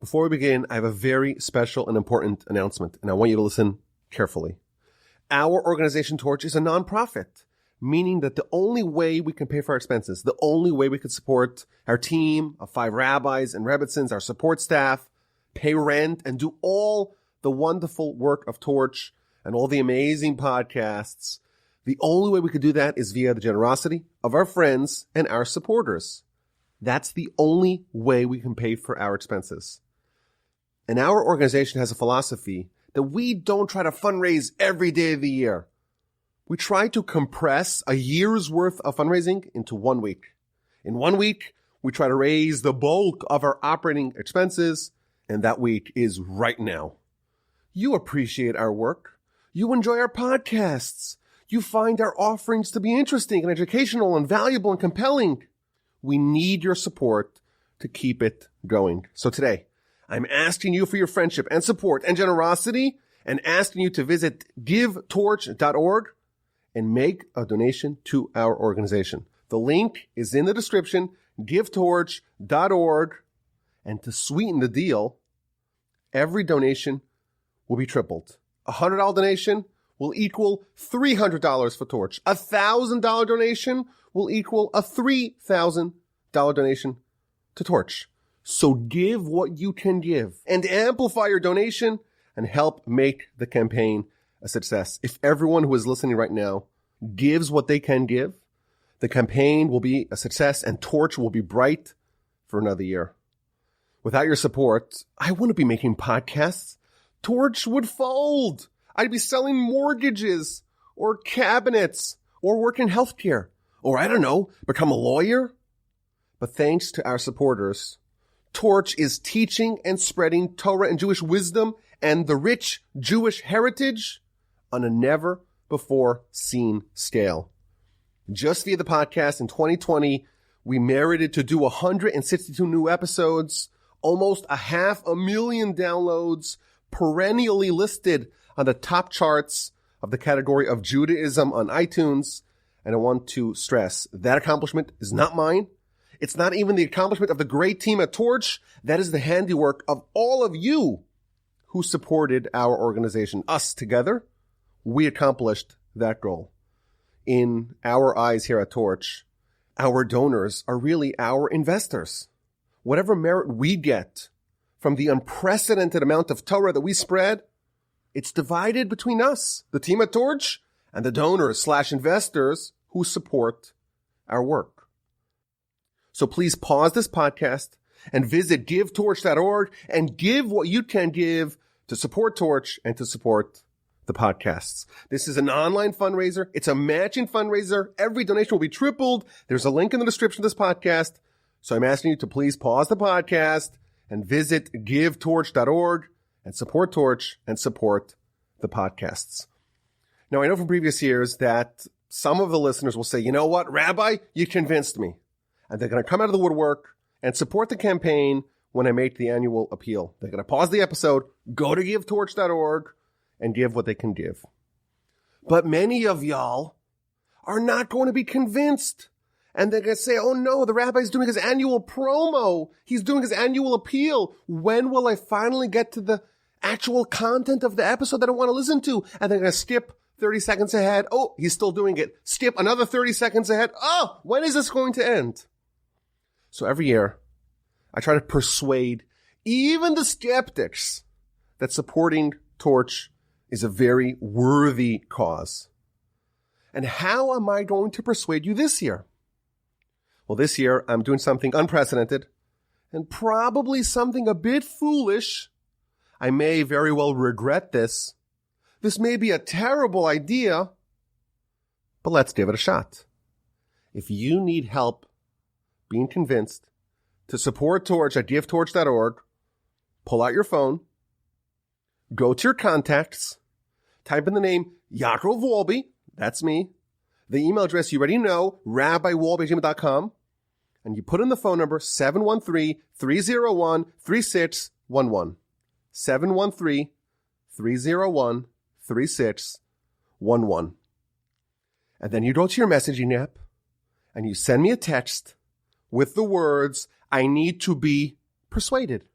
Before we begin, I have a very special and important announcement, and I want you to listen carefully. Our organization, Torch, is a nonprofit, meaning that the only way we can pay for our expenses, the only way we can support our team of 5 rabbis and rebbitzins, our support staff, pay rent, and do all the wonderful work of Torch and all the amazing podcasts, the only way we could do that is via the generosity of our friends and our supporters. That's the only way we can pay for our expenses. And our organization has a philosophy that we don't try to fundraise every day of the year. We try to compress a year's worth of fundraising into 1 week. In 1 week, we try to raise the bulk of our operating expenses, and that week is right now. You appreciate our work. You enjoy our podcasts. You find our offerings to be interesting and educational and valuable and compelling. We need your support to keep it going. So today, I'm asking you for your friendship and support and generosity, and asking you to visit givetorch.org and make a donation to our organization. The link is in the description, givetorch.org. And to sweeten the deal, every donation will be tripled. A $100 donation will equal $300 for Torch. A $1,000 donation will equal a $3,000 donation to Torch. So give what you can give and amplify your donation and help make the campaign a success. If everyone who is listening right now gives what they can give, the campaign will be a success and Torch will be bright for another year. Without your support, I wouldn't be making podcasts. Torch would fold. I'd be selling mortgages or cabinets or work in healthcare or, I don't know, become a lawyer. But thanks to our supporters, Torch is teaching and spreading Torah and Jewish wisdom and the rich Jewish heritage on a never-before-seen scale. Just via the podcast in 2020, we merited to do 162 new episodes, almost 500,000 downloads, perennially listed on the top charts of the category of Judaism on iTunes. And I want to stress, that accomplishment is not mine. It's not even the accomplishment of the great team at Torch. That is the handiwork of all of you who supported our organization. Us together, we accomplished that goal. In our eyes here at Torch, our donors are really our investors. Whatever merit we get from the unprecedented amount of Torah that we spread, it's divided between us, the team at Torch, and the donors/investors who support our work. So please pause this podcast and visit givetorch.org and give what you can give to support Torch and to support the podcasts. This is an online fundraiser. It's a matching fundraiser. Every donation will be tripled. There's a link in the description of this podcast. So I'm asking you to please pause the podcast and visit givetorch.org and support Torch and support the podcasts. Now, I know from previous years that some of the listeners will say, you know what, Rabbi, you convinced me. And they're going to come out of the woodwork and support the campaign when I make the annual appeal. They're going to pause the episode, go to givetorch.org, and give what they can give. But many of y'all are not going to be convinced. And they're going to say, oh no, the rabbi's doing his annual promo. He's doing his annual appeal. When will I finally get to the actual content of the episode that I want to listen to? And they're going to skip 30 seconds ahead. Oh, he's still doing it. Skip another 30 seconds ahead. Oh, when is this going to end? So every year, I try to persuade even the skeptics that supporting Torch is a very worthy cause. And how am I going to persuade you this year? Well, this year, I'm doing something unprecedented and probably something a bit foolish. I may very well regret this. This may be a terrible idea, but let's give it a shot. If you need help being convinced to support Torch at givetorch.org, pull out your phone, go to your contacts, type in the name Yaakov Wolbe, that's me, the email address you already know, rabbiwolbe@gmail.com, and you put in the phone number 713-301-3611. 713-301-3611. And then you go to your messaging app and you send me a text with the words, I need to be persuaded.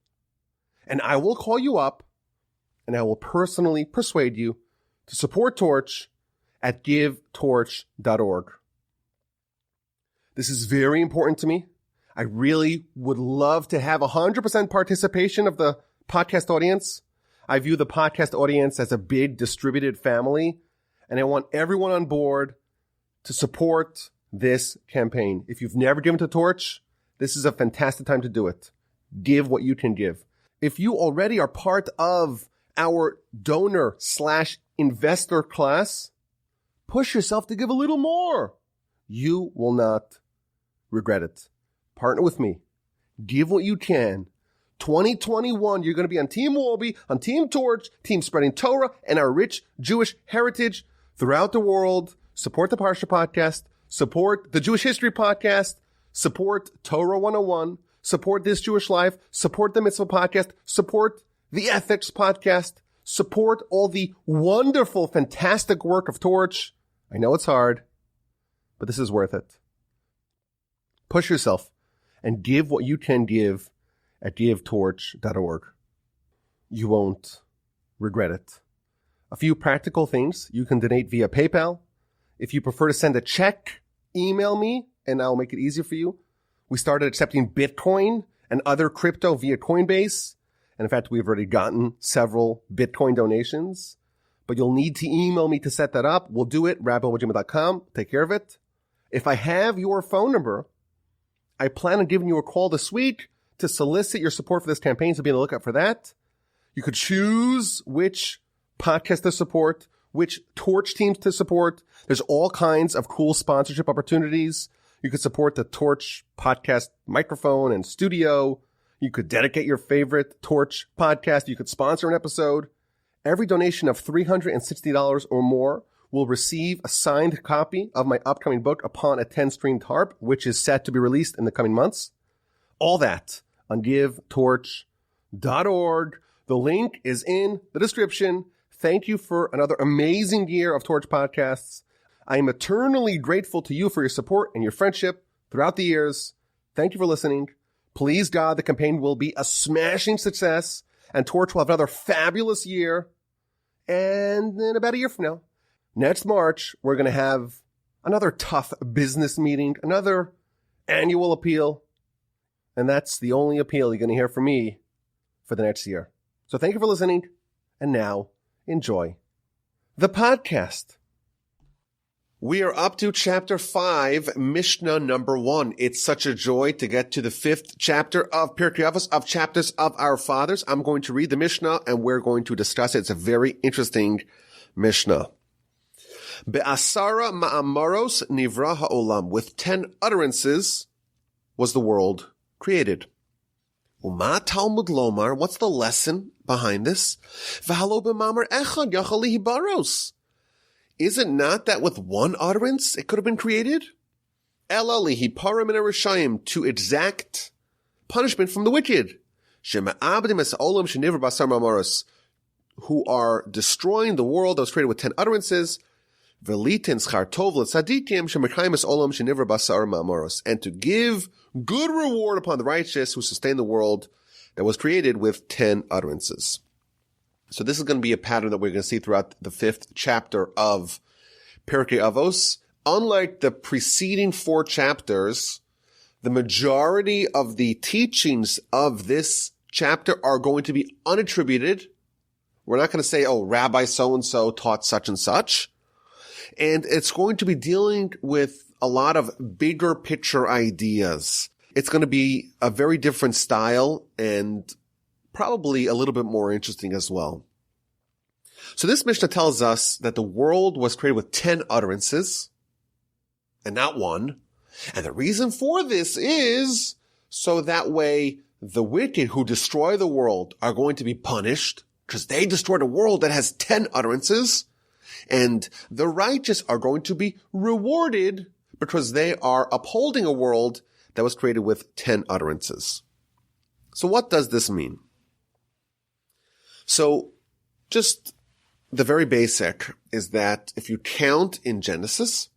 And I will call you up and I will personally persuade you to support Torch at givetorch.org. This is very important to me. I really would love to have 100% participation of the podcast audience. I view the podcast audience as a big distributed family, and I want everyone on board to support this campaign. If you've never given to Torch, this is a fantastic time to do it. Give what you can give. If you already are part of our donor/investor class, push yourself to give a little more. You will not regret it. Partner with me. Give what you can. 2021, you're going to be on Team Wolby, on Team Torch, Team Spreading Torah, and our rich Jewish heritage throughout the world. Support the Parsha Podcast. Support the Jewish History Podcast. Support Torah 101. Support This Jewish Life. Support the Mitzvah Podcast. Support the Ethics Podcast. Support all the wonderful, fantastic work of Torch. I know it's hard, but this is worth it. Push yourself and give what you can give at givetorch.org. You won't regret it. A few practical things. You can donate via PayPal. If you prefer to send a check, email me and I'll make it easier for you. We started accepting Bitcoin and other crypto via Coinbase. And in fact, we've already gotten several Bitcoin donations. But you'll need to email me to set that up. We'll do it, rabbi@wojima.com. Take care of it. If I have your phone number, I plan on giving you a call this week to solicit your support for this campaign, so be on the lookout for that. You could choose which podcast to support, which Torch teams to support. There's all kinds of cool sponsorship opportunities. You could support the Torch podcast microphone and studio. You could dedicate your favorite Torch podcast. You could sponsor an episode. Every donation of $360 or more will receive a signed copy of my upcoming book, Upon a 10-Stringed Harp, which is set to be released in the coming months. All that on givetorch.org. The link is in the description. Thank you for another amazing year of Torch podcasts. I am eternally grateful to you for your support and your friendship throughout the years. Thank you for listening. Please God, the campaign will be a smashing success and Torch will have another fabulous year. And in about a year from now, next March, we're going to have another tough business meeting, another annual appeal. And that's the only appeal you're going to hear from me for the next year. So thank you for listening. And now, enjoy the podcast. We are up to chapter 5, Mishnah number 1. It's such a joy to get to the 5th chapter of Pirkei Avos, of chapters of our fathers. I'm going to read the Mishnah and we're going to discuss it. It's a very interesting Mishnah. Be'asara ma'amaros nivra ha'olam. With 10 utterances was the world created. Uma Talmud lomar. What's the lesson behind this? V'halo b'mamar echad yachal lihibaros. Is it not that with one utterance it could have been created? Ela lihipara min harishayim, to exact punishment from the wicked. Shema'abdim es olam shenivra basar ma'amaros, who are destroying the world that was created with 10 utterances. V'litin schar tov l'tzadikim shemekayim es olam shenivra basar ma'amaros, and to give good reward upon the righteous who sustain the world that was created with 10 utterances. So this is going to be a pattern that we're going to see throughout the 5th chapter of Pirkei Avos. Unlike the preceding 4 chapters, the majority of the teachings of this chapter are going to be unattributed. We're not going to say, oh, Rabbi so-and-so taught such and such. And it's going to be dealing with a lot of bigger picture ideas. It's going to be a very different style and probably a little bit more interesting as well. So this Mishnah tells us that the world was created with 10 utterances and not one. And the reason for this is so that way the wicked who destroy the world are going to be punished because they destroyed a world that has 10 utterances, and the righteous are going to be rewarded because they are upholding a world that was created with 10 utterances. So what does this mean? So just the very basic is that if you count in Genesis,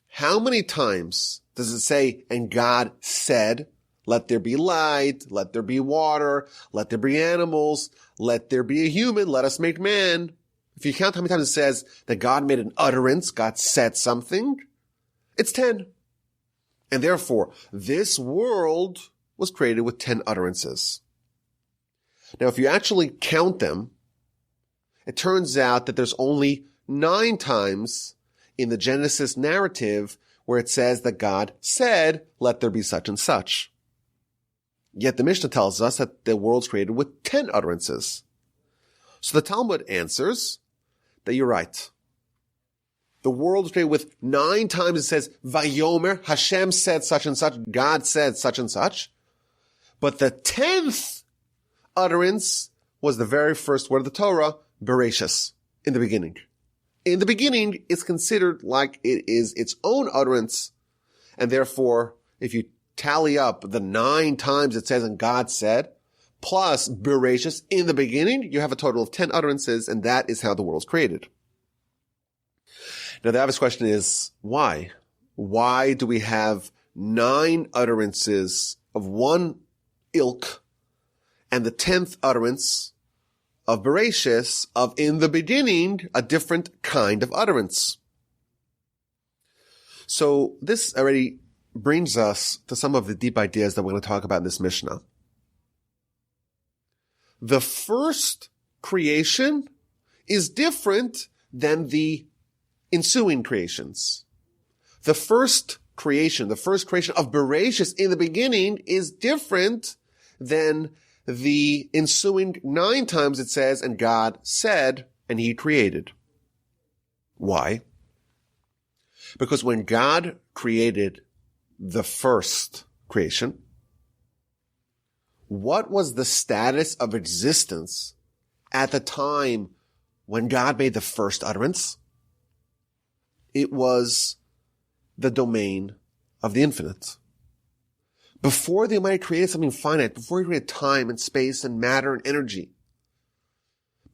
how many times does it say, and God said, Let there be light, let there be water, let there be animals, let there be a human, let us make man. If you count how many times it says that God made an utterance, God said something, it's 10. And therefore, this world was created with 10 utterances. Now, if you actually count them, it turns out that there's only 9 times in the Genesis narrative where it says that God said, let there be such and such. Yet the Mishnah tells us that the world's created with 10 utterances. So the Talmud answers that you're right. The world is created with 9 times it says, Vayomer, Hashem said such and such, God said such and such. But the 10th utterance was the very first word of the Torah, Bereshis, in the beginning. In the beginning, it's considered like it is its own utterance, and therefore, if you tally up the 9 times it says and God said, plus Bereshis in the beginning, you have a total of 10 utterances, and that is how the world's created. Now, the obvious question is, why? Why do we have 9 utterances of one ilk and the 10th utterance of Bereshis, of in the beginning, a different kind of utterance? So this already brings us to some of the deep ideas that we're going to talk about in this Mishnah. The first creation is different than the ensuing creations. The first creation of Bereshis in the beginning is different than the ensuing 9 times it says, and God said, and he created. Why? Because when God created the first creation, what was the status of existence at the time when God made the first utterance? It was the domain of the infinite. Before the Almighty created something finite, before he created time and space and matter and energy,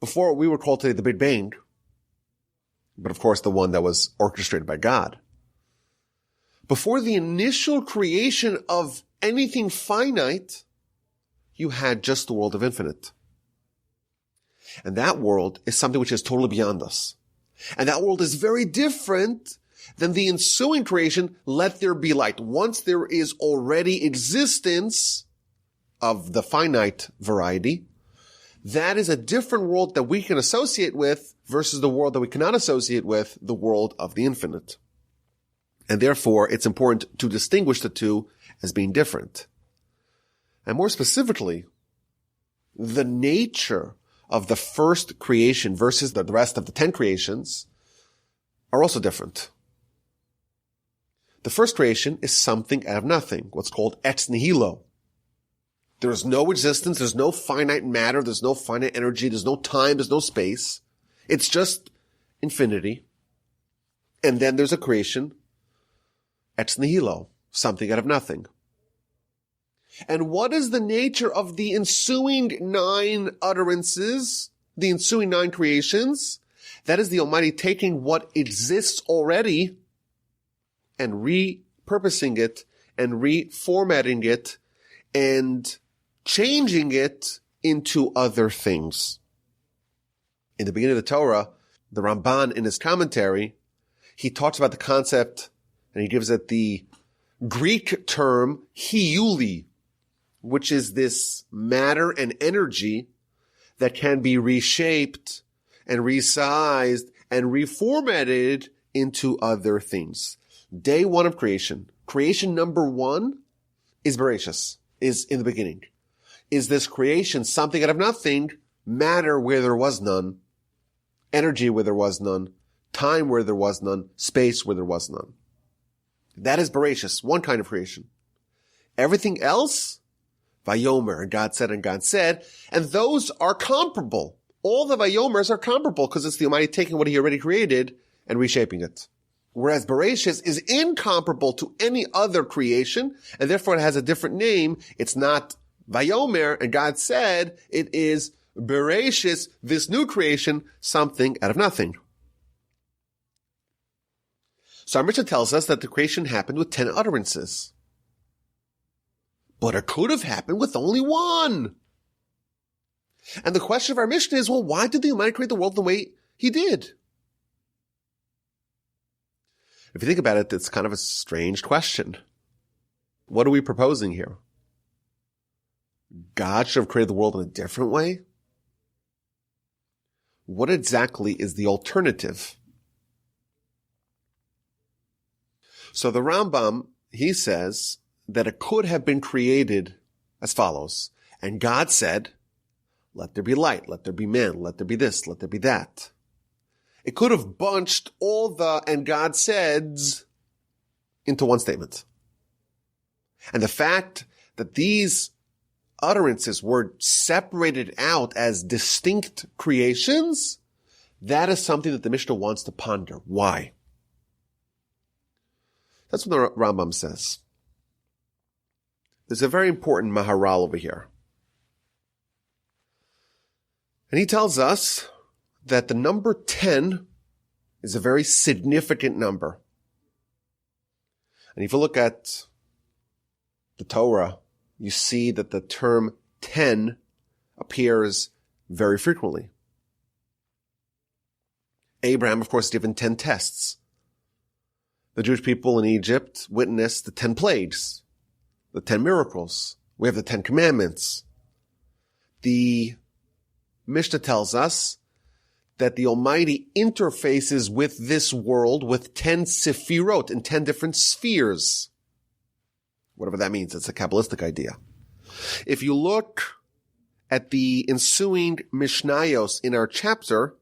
before what we would call today the Big Bang, but of course the one that was orchestrated by God, before the initial creation of anything finite, you had just the world of infinite. And that world is something which is totally beyond us. And that world is very different than the ensuing creation, let there be light. Once there is already existence of the finite variety, that is a different world that we can associate with versus the world that we cannot associate with, the world of the infinite. And therefore, it's important to distinguish the two as being different. And more specifically, the nature of the first creation versus the rest of the 10 creations are also different. The first creation is something out of nothing, what's called ex nihilo. There is no existence, there's no finite matter, there's no finite energy, there's no time, there's no space. It's just infinity. And then there's a creation, ex nihilo, something out of nothing. And what is the nature of the ensuing 9 utterances, the ensuing 9 creations? That is the Almighty taking what exists already and repurposing it and reformatting it and changing it into other things. In the beginning of the Torah, the Ramban in his commentary, he talks about the concept and he gives it the Greek term hiyuli, which is this matter and energy that can be reshaped and resized and reformatted into other things. Day 1 of creation. Creation number 1 is Bereshis, is in the beginning. Is this creation something out of nothing, matter where there was none, energy where there was none, time where there was none, space where there was none. That is Bereshis, one kind of creation. Everything else, Vayomer, and God said, and those are comparable. All the Vayomers are comparable because it's the Almighty taking what he already created and reshaping it. Whereas Bereshis is incomparable to any other creation, and therefore it has a different name. It's not Vayomer, and God said, it is Bereshis, this new creation, something out of nothing. So our Mishnah tells us that the creation happened with 10 utterances. But it could have happened with only one. And the question of our Mishnah is, well, why did the Almighty create the world the way he did? If you think about it, it's kind of a strange question. What are we proposing here? God should have created the world in a different way? What exactly is the alternative? So the Rambam, he says that it could have been created as follows. And God said, let there be light, let there be man, let there be this, let there be that. It could have bunched all the and God said's into one statement. And the fact that these utterances were separated out as distinct creations, that is something that the Mishnah wants to ponder. Why? That's what the Rambam says. There's a very important Maharal over here. And he tells us that the number 10 is a very significant number. And if you look at the Torah, you see that the term 10 appears very frequently. Abraham, of course, is given 10 tests. The Jewish people in Egypt witnessed the 10 plagues, the 10 miracles. We have the 10 commandments. The Mishnah tells us that the Almighty interfaces with this world with 10 sefirot in 10 different spheres. Whatever that means, it's a Kabbalistic idea. If you look at the ensuing Mishnayos in our chapter,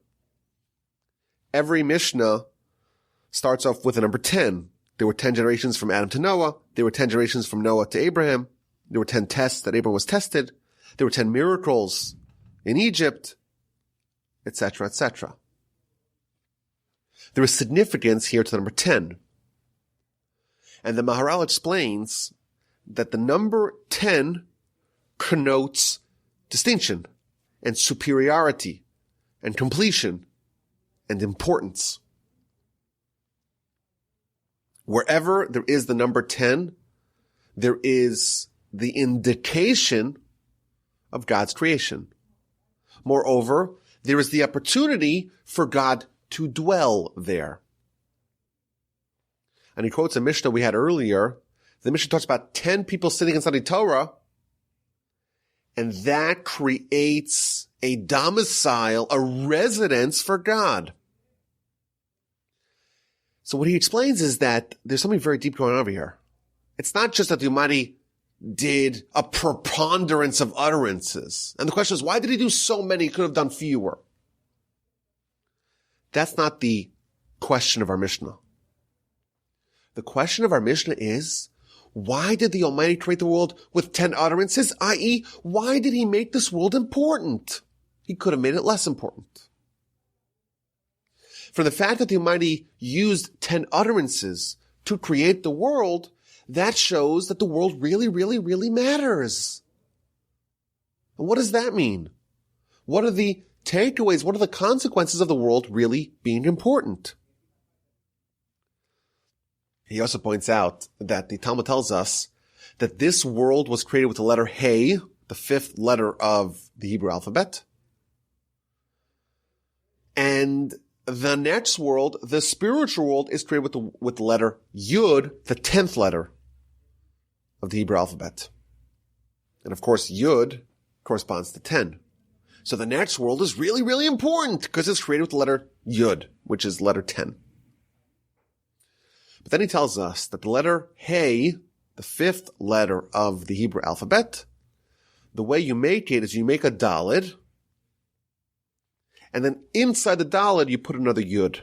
every Mishnah starts off with a number 10. There were 10 generations from Adam to Noah. There were 10 generations from Noah to Abraham. There were 10 tests that Abraham was tested. There were 10 miracles in Egypt, etc., etc. There is significance here to the number 10. And the Maharal explains that the number 10 connotes distinction and superiority and completion and importance. Wherever there is the number 10, there is the indication of God's creation. Moreover, there is the opportunity for God to dwell there. And he quotes a Mishnah we had earlier. The Mishnah talks about 10 people sitting inside the Torah, and that creates a domicile, a residence for God. So what he explains is that there's something very deep going on over here. It's not just that the Almighty did a preponderance of utterances. And the question is, why did he do so many? He could have done fewer. That's not the question of our Mishnah. The question of our Mishnah is, why did the Almighty create the world with 10 utterances? I.e., why did he make this world important? He could have made it less important. From the fact that the Almighty used 10 utterances to create the world, that shows that the world really, really, really matters. And what does that mean? What are the takeaways? What are the consequences of the world really being important? He also points out that the Talmud tells us that this world was created with the letter Hey, the 5th letter of the Hebrew alphabet. And the next world, the spiritual world, is created with the letter Yud, the 10th letter of the Hebrew alphabet. And of course, Yud corresponds to 10. So the next world is really, really important because it's created with the letter Yud, which is letter 10. But then he tells us that the letter Hey, the 5th letter of the Hebrew alphabet, the way you make it is you make a Daled, and then inside the Daled you put another Yud.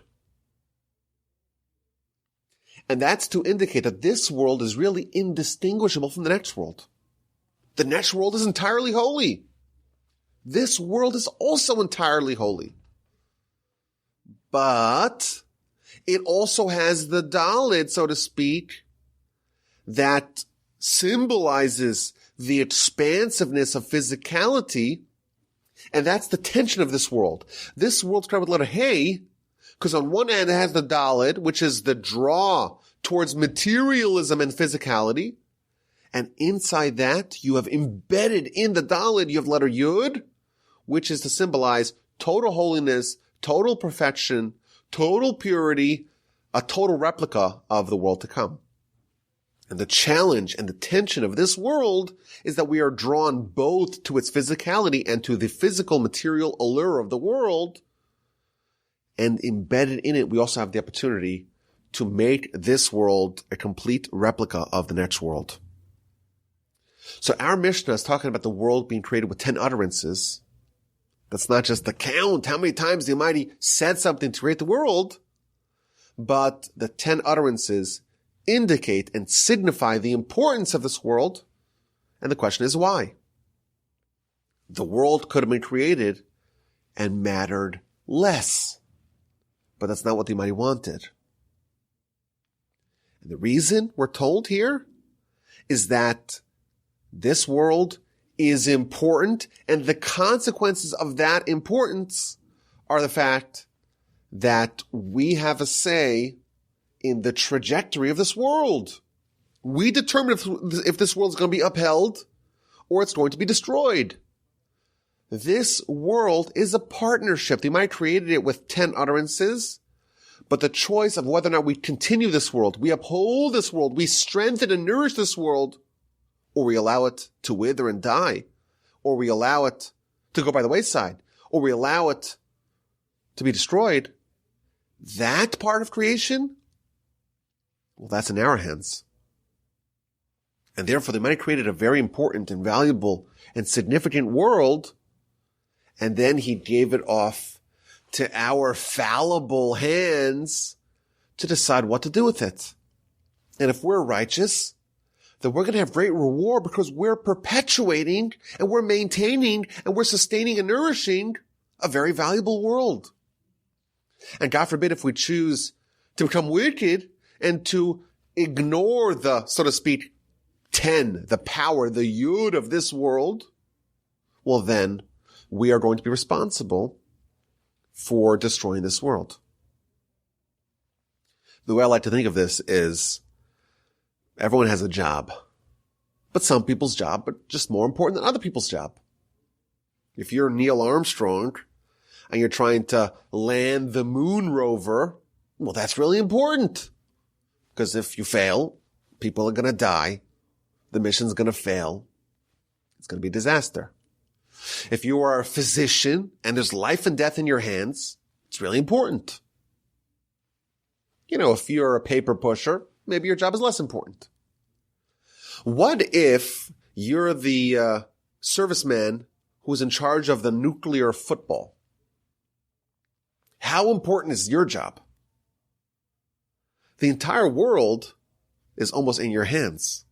And that's to indicate that this world is really indistinguishable from the next world. The next world is entirely holy. This world is also entirely holy. But it also has the Daled, so to speak, that symbolizes the expansiveness of physicality, and that's the tension of this world. This world's created with the letter Hey, because on one end it has the Daled, which is the draw towards materialism and physicality, And inside that, you have embedded in the Dalet, you have letter Yud, which is to symbolize total holiness, total perfection, total purity, a total replica of the world to come. And the challenge and the tension of this world is that we are drawn both to its physicality and to the physical material allure of the world. And embedded in it, we also have the opportunity to make this world a complete replica of the next world. So our Mishnah is talking about the world being created with 10 utterances. That's not just the count, how many times the Almighty said something to create the world, but the 10 utterances indicate and signify the importance of this world. And the question is why? The world could have been created and mattered less, but that's not what the Almighty wanted. And the reason we're told here is that this world is important, and the consequences of that importance are the fact that we have a say in the trajectory of this world. We determine if this world is going to be upheld or it's going to be destroyed. This world is a partnership. They might have created it with 10 utterances, but the choice of whether or not we continue this world, we uphold this world, we strengthen and nourish this world, or we allow it to wither and die, or we allow it to go by the wayside, or we allow it to be destroyed, that part of creation, well, that's in our hands. And therefore, they might have created a very important and valuable and significant world, and then he gave it off to our fallible hands to decide what to do with it. And if we're righteous, then we're going to have great reward because we're perpetuating and we're maintaining and we're sustaining and nourishing a very valuable world. And God forbid if we choose to become wicked and to ignore the, so to speak, 10, the power, the yud of this world, well then we are going to be responsible for destroying this world. The way I like to think of this is everyone has a job, but some people's job are just more important than other people's job. If you're Neil Armstrong and you're trying to land the moon rover, well, that's really important. Because if you fail, people are going to die. The mission's going to fail. It's going to be a disaster. If you are a physician and there's life and death in your hands, it's really important. You know, if you're a paper pusher, maybe your job is less important. What if you're the serviceman who's in charge of the nuclear football? How important is your job? The entire world is almost in your hands.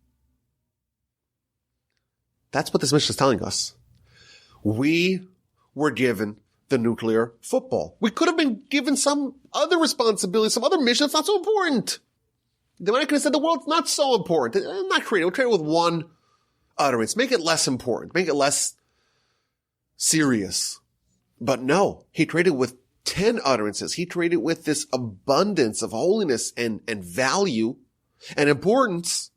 That's what this Mishnah is telling us. We were given the nuclear football. We could have been given some other responsibility, some other mission that's not so important. They might have said the world's not so important. It's not created. We'll create it with one utterance. Make it less important. Make it less serious. But no, he created with 10 utterances. He created with this abundance of holiness and value and importance.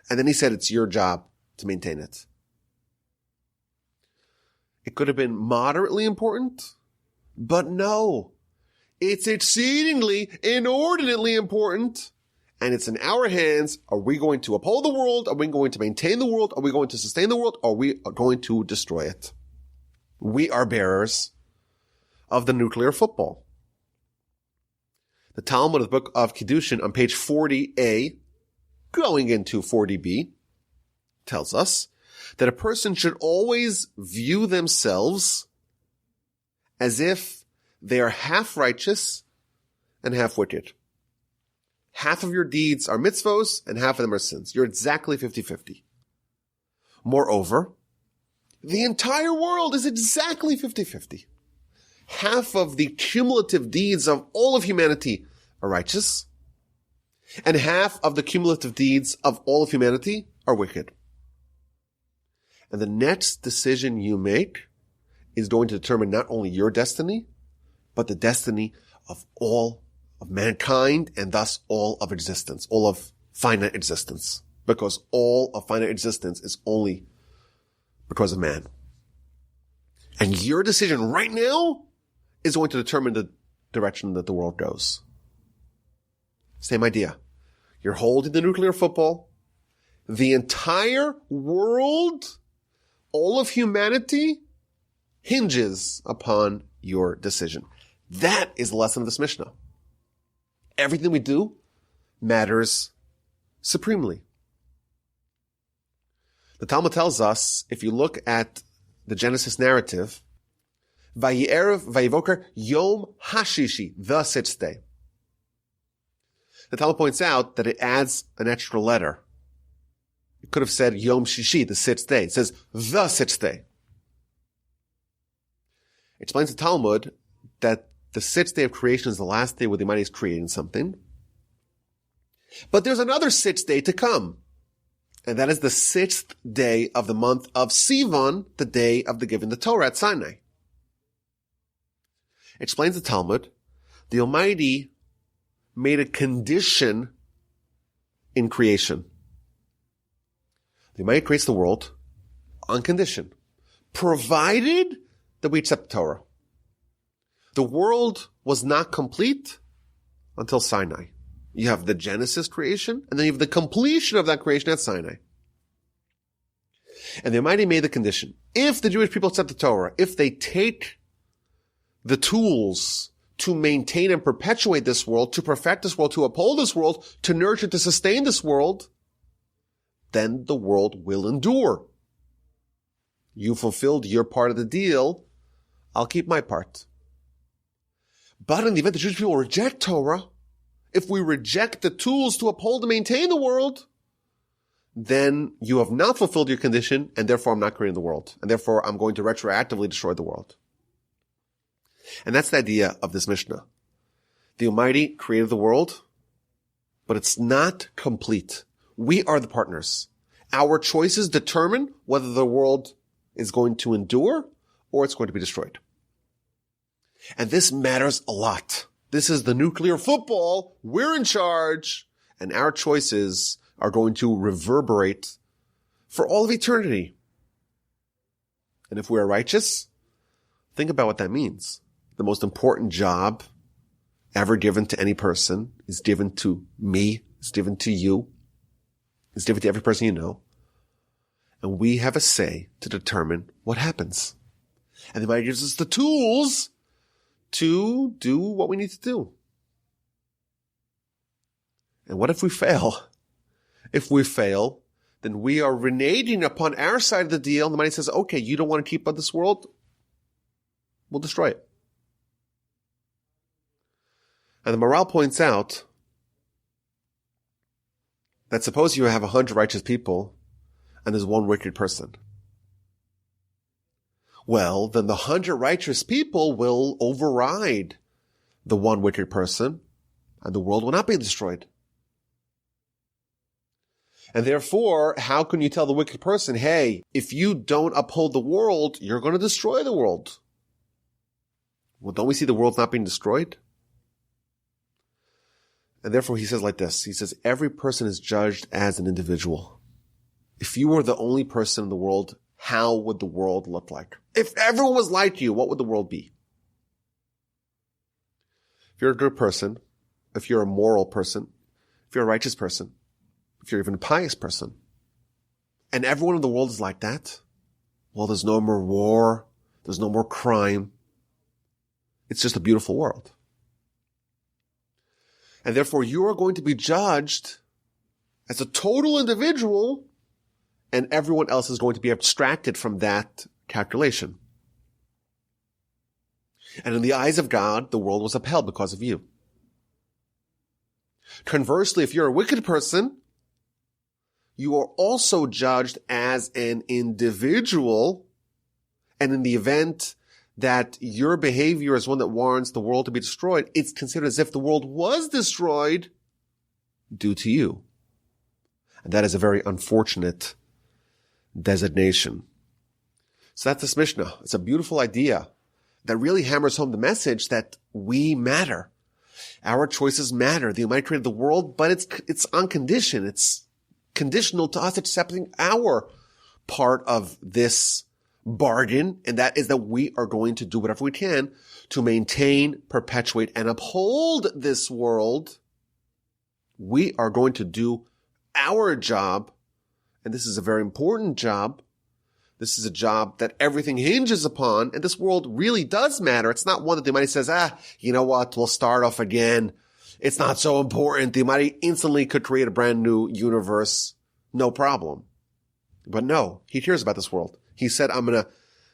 And then he said it's your job to maintain it. It could have been moderately important, but no, it's exceedingly, inordinately important. And it's in our hands. Are we going to uphold the world? Are we going to maintain the world? Are we going to sustain the world? Or are we going to destroy it? We are bearers of the nuclear football. The Talmud of the Book of Kiddushin on page 40a, going into 40b, tells us that a person should always view themselves as if they are half righteous and half wicked. Half of your deeds are mitzvos and half of them are sins. You're exactly 50-50. Moreover, the entire world is exactly 50-50. Half of the cumulative deeds of all of humanity are righteous, and half of the cumulative deeds of all of humanity are wicked. And the next decision you make is going to determine not only your destiny, but the destiny of all of mankind and thus all of existence, all of finite existence. because all of finite existence is only because of man. And your decision right now is going to determine the direction that the world goes. Same idea. You're holding the nuclear football. The entire world, all of humanity, hinges upon your decision. That is the lesson of this Mishnah. Everything we do matters supremely. The Talmud tells us, if you look at the Genesis narrative, Vayerev Vayevoker Yom Hashishi, the sixth day. The Talmud points out that it adds an extra letter. It could have said Yom Shishi, the sixth day. It says the sixth day. It explains the Talmud that the sixth day of creation is the last day where the Almighty is creating something. But there's another sixth day to come. And that is the sixth day of the month of Sivan, the day of the giving the Torah at Sinai. It explains the Talmud, the Almighty made a condition in creation. The Almighty creates the world on condition, provided that we accept the Torah. The world was not complete until Sinai. You have the Genesis creation, and then you have the completion of that creation at Sinai. And the Almighty made the condition. If the Jewish people accept the Torah, if they take the tools to maintain and perpetuate this world, to perfect this world, to uphold this world, to nurture, to sustain this world, then the world will endure. You fulfilled your part of the deal. I'll keep my part. But in the event the Jewish people reject Torah, if we reject the tools to uphold and maintain the world, then you have not fulfilled your condition, and therefore I'm not creating the world. And therefore I'm going to retroactively destroy the world. And that's the idea of this Mishnah. The Almighty created the world, but it's not complete. We are the partners. Our choices determine whether the world is going to endure or it's going to be destroyed. And this matters a lot. This is the nuclear football. We're in charge, and our choices are going to reverberate for all of eternity. And if we are righteous, think about what that means. The most important job ever given to any person is given to me, is given to you, is given to every person you know. And we have a say to determine what happens. And the Almighty gives us the tools to do what we need to do. And what if we fail? If we fail, then we are reneging upon our side of the deal. And the Almighty says, okay, you don't want to keep on this world? We'll destroy it. And the morale points out that suppose you have 100 righteous people and there's one wicked person. Well, then the 100 righteous people will override the one wicked person, and the world will not be destroyed. And therefore, how can you tell the wicked person, hey, if you don't uphold the world, you're going to destroy the world? Well, don't we see the world's not being destroyed? And therefore, he says like this. He says, every person is judged as an individual. If you were the only person in the world, how would the world look like? If everyone was like you, what would the world be? If you're a good person, if you're a moral person, if you're a righteous person, if you're even a pious person, and everyone in the world is like that, well, there's no more war, there's no more crime. It's just a beautiful world. And therefore, you are going to be judged as a total individual, and everyone else is going to be abstracted from that calculation. And in the eyes of God, the world was upheld because of you. Conversely, if you're a wicked person, you are also judged as an individual, and in the event that your behavior is one that warrants the world to be destroyed, it's considered as if the world was destroyed due to you. And that is a very unfortunate designation. So that's this Mishnah. It's a beautiful idea that really hammers home the message that we matter. Our choices matter. The Almighty created the world, but it's on condition. It's conditional to us accepting our part of this bargain, and that is that we are going to do whatever we can to maintain, perpetuate, and uphold this world. We are going to do our job, and this is a very important job. This is a job that everything hinges upon, and this world really does matter. It's not one that the Almighty says, you know what, we'll start off again. It's not so important. The Almighty instantly could create a brand new universe. No problem. But no, he cares about this world. He said, I'm going to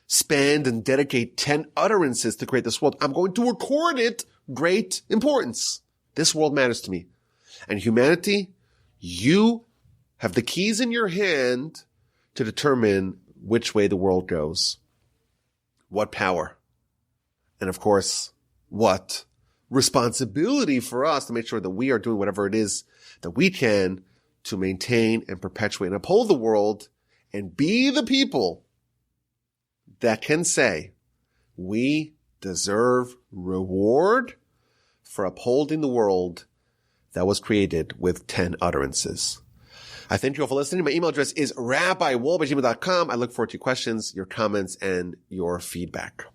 spend and dedicate 10 utterances to create this world. I'm going to record it. Great importance. This world matters to me. And humanity, you have the keys in your hand to determine which way the world goes. What power. And of course, what responsibility for us to make sure that we are doing whatever it is that we can to maintain and perpetuate and uphold the world and be the people that can say we deserve reward for upholding the world that was created with 10 utterances. I thank you all for listening. My email address is rabbiwolbe@gmail.com. I look forward to your questions, your comments, and your feedback.